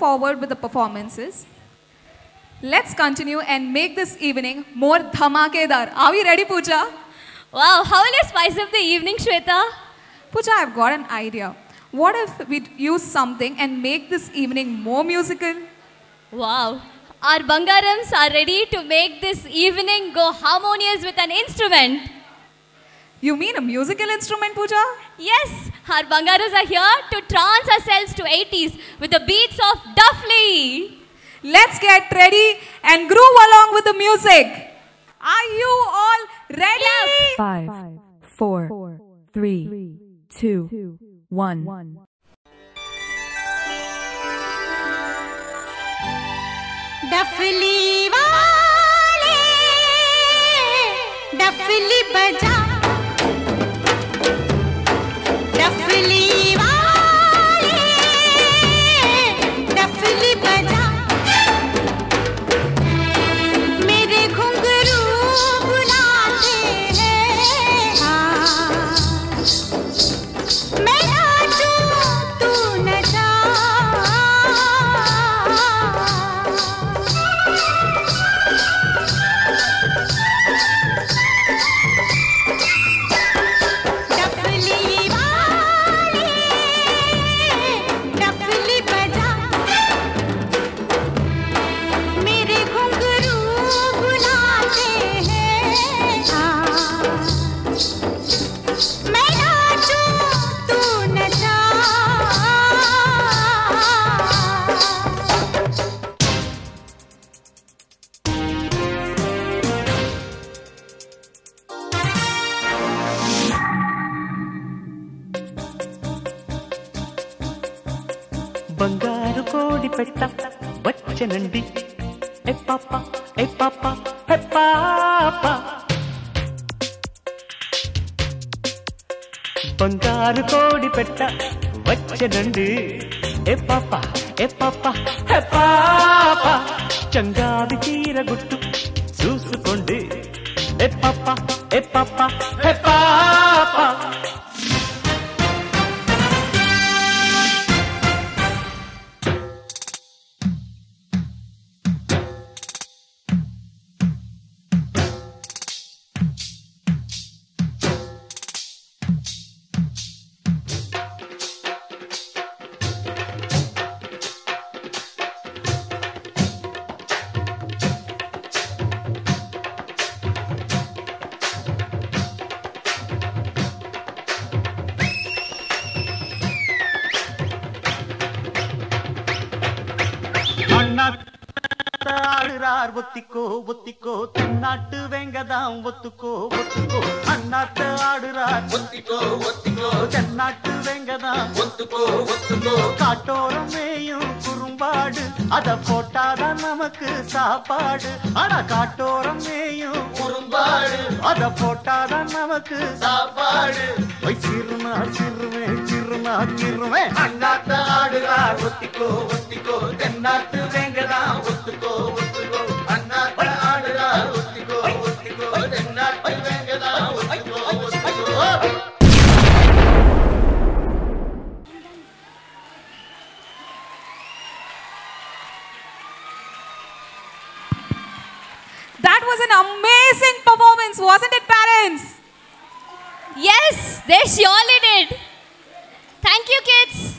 forward with the performances. Let's continue and make this evening more dhamakedar. Are we ready, Pooja? Wow, how will you spice up the evening, Shweta? Pooja, I've got an idea. What if we use something and make this evening more musical? Wow, our Bangarams are ready to make this evening go harmonious with an instrument. You mean a musical instrument, Pooja? Yes, our Bangaras are here to trance ourselves to 80s with the beats of Duffley. Let's get ready and groove along with the music. Are you all ready? 5, 4, 3, 2, 1. डफली वाले डफली बजा डफली वाले डफली बजा मेरे घुंघरू बुलाते हैं हाँ मैं नाचूं तू नचा బంగారు కోడి పెట్ట వచ్చనండి ఏ పాప ఏ పాప హే పాప బంగారు కోడి పెట్ట వచ్చనండి ఏ పాప ఏ పాప హే పాప చంగాది చీర గుట్టు చూసుకోండి ఏ పాప ఏ పాప హే పాప ஆடுறார் ஒத்திக்கோ ஒத்திக்கோ தென்னாட்டு வெங்கதாம் ஒத்துக்கோ ஒத்துக்கோ அண்ணாத்த ஆடுறார் ஒத்திக்கோ ஒத்திக்கோ தென்னாட்டு வெங்கதாம் ஒத்துக்கோ ஒத்துக்கோ காட்டோரம் மேயும் குறும்பாடு அத போட்டாதான் நமக்கு சாப்பாடு ஆனா காட்டோரம் மேயும் குறும்பாடு அத போட்டாதான் நமக்கு சாப்பாடு சிறுனா சிறுமே சிறுனா சிறுமே அண்ணாத்த ஆடுறார் ஒத்திக்கோ ஒத்திக்கோ தென்னாட்டு வெங்கதாம் ஒத்துக்கோ ஒத்துக்கோ அண்ணாத்த ஆடுறார் ஒத்திக்கோ ஒத்திக்கோ தென்னாட்டு வெங்கதாம் ஒத்துக்கோ ஒத்துக்கோ. That was an amazing performance, wasn't it, parents? Yes, they surely did. Thank you, kids.